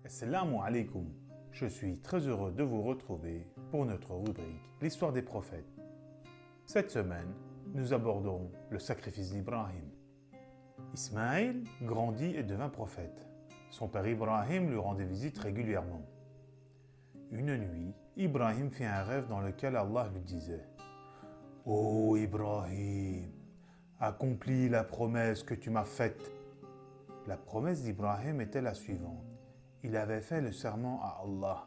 Assalamu alaikum. Je suis très heureux de vous retrouver pour notre rubrique L'histoire des prophètes. Cette semaine, nous aborderons le sacrifice d'Ibrahim. Ismaël grandit et devint prophète. Son père Ibrahim lui rendait visite régulièrement. Une nuit, Ibrahim fit un rêve dans lequel Allah lui disait « Ô Ibrahim, accomplis la promesse que tu m'as faite. » La promesse d'Ibrahim était la suivante. Il avait fait le serment à Allah.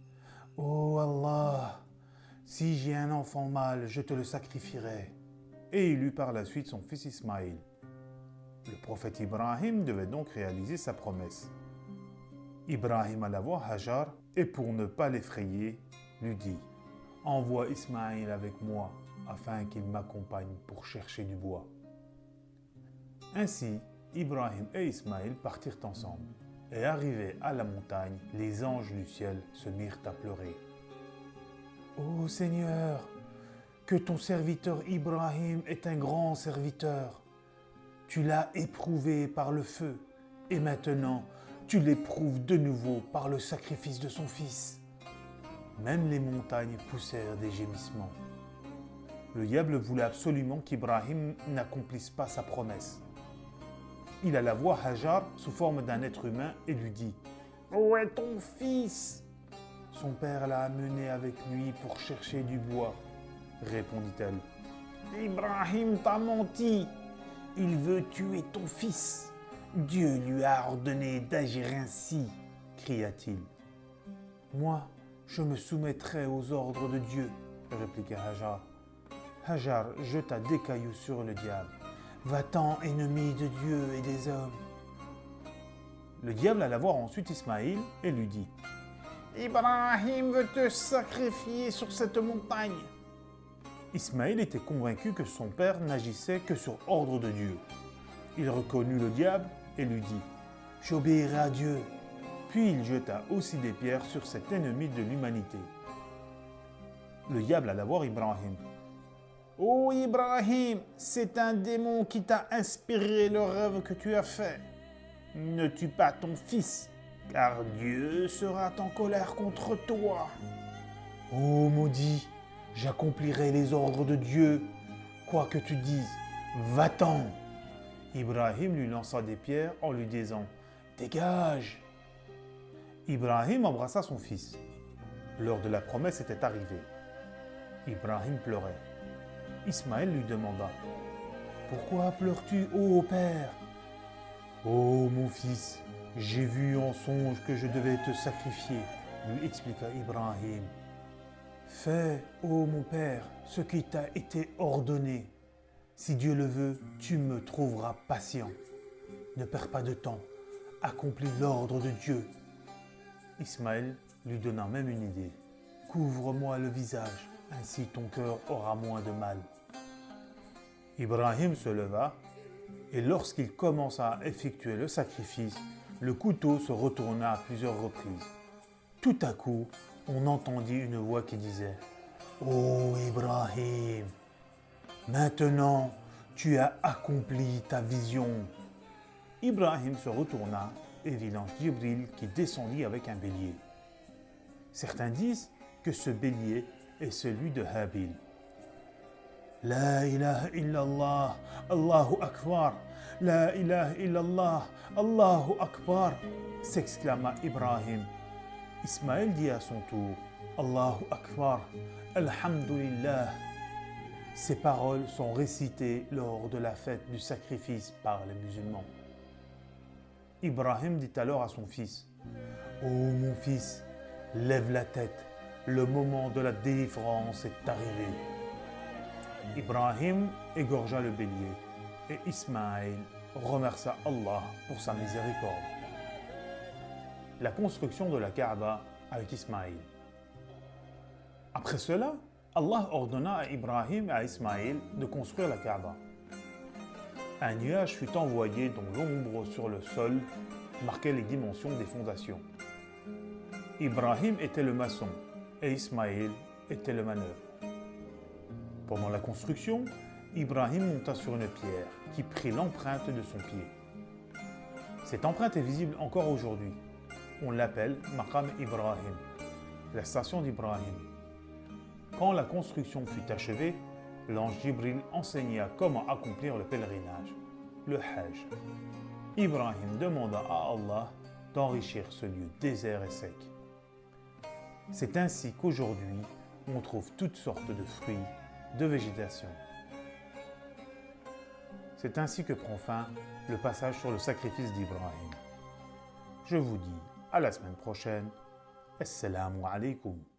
« Ô Allah, si j'ai un enfant mâle, je te le sacrifierai. » Et il eut par la suite son fils Ismaël. Le prophète Ibrahim devait donc réaliser sa promesse. Ibrahim alla voir Hajar et pour ne pas l'effrayer, lui dit « Envoie Ismaël avec moi afin qu'il m'accompagne pour chercher du bois. » Ainsi, Ibrahim et Ismaël partirent ensemble. Et arrivés à la montagne, les anges du ciel se mirent à pleurer. « Ô Seigneur, que ton serviteur Ibrahim est un grand serviteur. Tu l'as éprouvé par le feu, et maintenant tu l'éprouves de nouveau par le sacrifice de son fils. » Même les montagnes poussèrent des gémissements. Le diable voulait absolument qu'Ibrahim n'accomplisse pas sa promesse. Il alla voir Hajar sous forme d'un être humain et lui dit « Où est ton fils ?» « Son père l'a amené avec lui pour chercher du bois, » répondit-elle. « Ibrahim t'a menti. Il veut tuer ton fils. Dieu lui a ordonné d'agir ainsi, » cria-t-il. « Moi, je me soumettrai aux ordres de Dieu, » répliqua Hajar. Hajar jeta des cailloux sur le diable. « Va-t'en, ennemi de Dieu et des hommes. » Le diable alla voir ensuite Ismaël et lui dit « Ibrahim veut te sacrifier sur cette montagne. » Ismaël était convaincu que son père n'agissait que sur ordre de Dieu. Il reconnut le diable et lui dit « J'obéirai à Dieu. » Puis il jeta aussi des pierres sur cet ennemi de l'humanité. Le diable alla voir Ibrahim. « Ô Ibrahim, c'est un démon qui t'a inspiré le rêve que tu as fait. Ne tue pas ton fils, car Dieu sera en colère contre toi. » « Ô maudit, j'accomplirai les ordres de Dieu, quoi que tu dises. Va-t'en !» Ibrahim lui lança des pierres en lui disant « Dégage !» Ibrahim embrassa son fils. L'heure de la promesse était arrivée. Ibrahim pleurait. Ismaël lui demanda « Pourquoi pleures-tu, ô père ?»« Oh mon fils, j'ai vu en songe que je devais te sacrifier, » lui expliqua Ibrahim. « Fais, ô mon père, ce qui t'a été ordonné. Si Dieu le veut, tu me trouveras patient. Ne perds pas de temps, accomplis l'ordre de Dieu. » Ismaël lui donna même une idée. « Couvre-moi le visage, ainsi ton cœur aura moins de mal. » Ibrahim se leva, et lorsqu'il commença à effectuer le sacrifice, le couteau se retourna à plusieurs reprises. Tout à coup, on entendit une voix qui disait « Ô Ibrahim, maintenant tu as accompli ta vision. » Ibrahim se retourna et vit l'ange Jibril qui descendit avec un bélier. Certains disent que ce bélier est celui de Habil. « La ilaha illallah, Allahu Akbar, la ilaha illallah, Allahu Akbar » s'exclama Ibrahim. Ismaël dit à son tour « Allahu Akbar, Alhamdulillah » Ces paroles sont récitées lors de la fête du sacrifice par les musulmans. Ibrahim dit alors à son fils « Ô mon fils, lève la tête, le moment de la délivrance est arrivé. » Ibrahim égorgea le bélier et Ismaël remercia Allah pour sa miséricorde. La construction de la Kaaba avec Ismaël. Après cela, Allah ordonna à Ibrahim et à Ismaël de construire la Kaaba. Un nuage fut envoyé dont l'ombre sur le sol marquait les dimensions des fondations. Ibrahim était le maçon et Ismaël était le manœuvre. Pendant la construction, Ibrahim monta sur une pierre qui prit l'empreinte de son pied. Cette empreinte est visible encore aujourd'hui. On l'appelle Maqam Ibrahim, la station d'Ibrahim. Quand la construction fut achevée, l'ange Jibril enseigna comment accomplir le pèlerinage, le Hajj. Ibrahim demanda à Allah d'enrichir ce lieu désert et sec. C'est ainsi qu'aujourd'hui, on trouve toutes sortes de fruits, de végétation. C'est ainsi que prend fin le passage sur le sacrifice d'Ibrahim. Je vous dis à la semaine prochaine. Assalamu alaikum.